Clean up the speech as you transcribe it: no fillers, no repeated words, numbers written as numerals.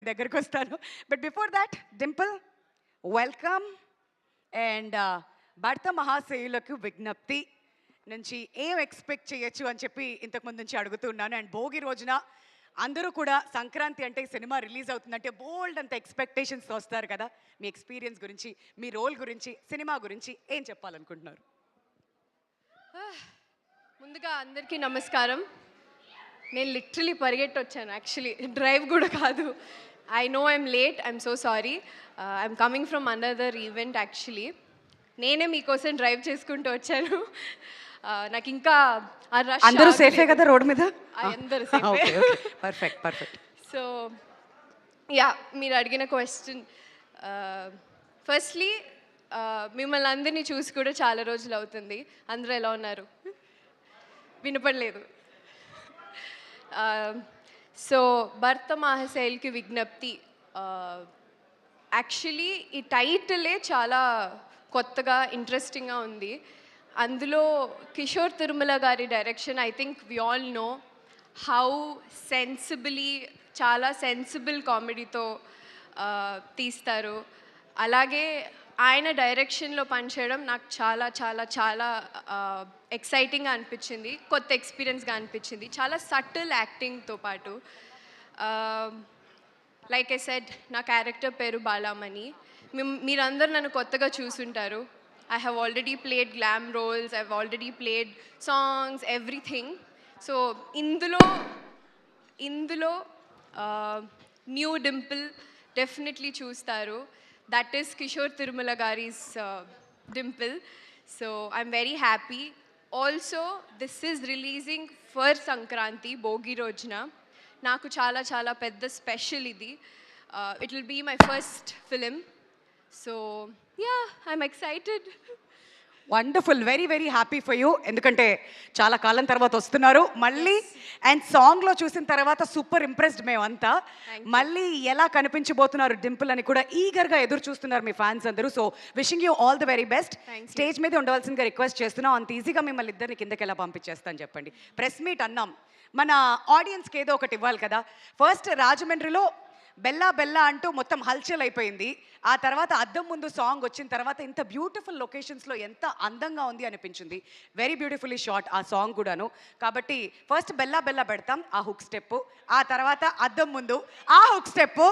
దగ్గరకు వస్తాను. But before that Dimple welcome. And భర్త మహాశయులకు విజ్ఞప్తి నుంచి ఏం ఎక్స్పెక్ట్ చేయొచ్చు అని చెప్పి ఇంతకుముందు నుంచి అడుగుతున్నాను. అండ్ భోగి రోజున అందరూ కూడా సంక్రాంతి అంటే సినిమా రిలీజ్ అవుతుందంటే బోల్డ్ అంత ఎక్స్పెక్టేషన్స్తో వస్తారు కదా. మీ ఎక్స్పీరియన్స్ గురించి, మీ రోల్ గురించి, సినిమా గురించి ఏం చెప్పాలనుకుంటున్నారు? ముందుగా అందరికీ నమస్కారం. నేను లిటరలీ పరిగెట్టి వచ్చాను, యాక్చువల్లీ డ్రైవ్ కూడా కాదు. I know I'm late, I'm so sorry. I'm coming from another event actually. నేనే మీకోసం డ్రైవ్ చేసుకుంటూ వచ్చాను. నాకు ఇంకా అందరూ సేఫే కదా రోడ్ మీద? అందరూ పర్ఫెక్ట్ పర్ఫెక్ట్. సో యా, మీరు అడిగిన క్వశ్చన్, ఫస్ట్లీ మిమ్మల్ని అందరినీ చూసి కూడా చాలా రోజులు అవుతుంది. అందరూ ఎలా ఉన్నారు? వినపడలేదు. సో భర్త మహాశైల్కి విజ్ఞప్తి, యాక్చువల్లీ ఈ టైటిలే చాలా కొత్తగా ఇంట్రెస్టింగ్గా ఉంది. అందులో కిషోర్ తిరుమల గారి direction, I think we all know how sensibly, చాలా సెన్సిబుల్ కామెడీతో తీస్తారు. అలాగే ఆయన డైరెక్షన్లో పనిచేయడం నాకు చాలా చాలా చాలా ఎక్సైటింగ్గా అనిపించింది, కొత్త ఎక్స్పీరియన్స్గా అనిపించింది. చాలా సటిల్ యాక్టింగ్తో పాటు, లైక్ ఐ సెడ్, నా క్యారెక్టర్ పేరు బాలామణి. మీరందరూ నన్ను కొత్తగా చూసుంటారు. I have already played glam roles, I've already played songs, everything. So ఇందులో న్యూ డింపుల్ డెఫినెట్లీ చూస్తారు. దట్ ఈస్ కిషోర్ తిరుమల గారిస్ dimple. So I'm very happy. Also this is releasing for Sankranti, Bhogi రోజున. నాకు చాలా చాలా పెద్ద స్పెషల్ ఇది. It will be my first film. So yeah, I'm excited. Wonderful, very very happy for you. ఎందుకంటే చాలా కాలం తర్వాత వస్తున్నారు మళ్ళీ. అండ్ సాంగ్లో చూసిన తర్వాత సూపర్ ఇంప్రెస్డ్ మేమంతా. మళ్ళీ ఎలా కనిపించబోతున్నారు డింపుల్ అని కూడా ఈగర్గా ఎదురు చూస్తున్నారు మీ ఫ్యాన్స్ అందరూ. So wishing you all the very best. Stage మీద ఉండవలసిందిగా రిక్వెస్ట్ చేస్తున్నాం. అంత ఈజీగా మిమ్మల్ని ఇద్దరిని కిందకి ఎలా పంపించేస్తాను చెప్పండి. ప్రెస్ మీట్ అన్నాం, మన ఆడియన్స్కి ఏదో ఒకటి ఇవ్వాలి కదా. ఫస్ట్ రాజమండ్రిలో బెల్లా బెల్లా అంటూ మొత్తం హల్చల్ అయిపోయింది. ఆ తర్వాత అద్దం ముందు సాంగ్ వచ్చిన తర్వాత ఇంత బ్యూటిఫుల్ లొకేషన్స్లో ఎంత అందంగా ఉంది అనిపించింది. వెరీ బ్యూటిఫుల్లీ షాట్ ఆ సాంగ్ కూడాను. కాబట్టి ఫస్ట్ బెల్లా బెల్లా పెడతాం, ఆ హుక్ స్టెప్. ఆ తర్వాత అద్దం ముందు ఆ హుక్ స్టెప్.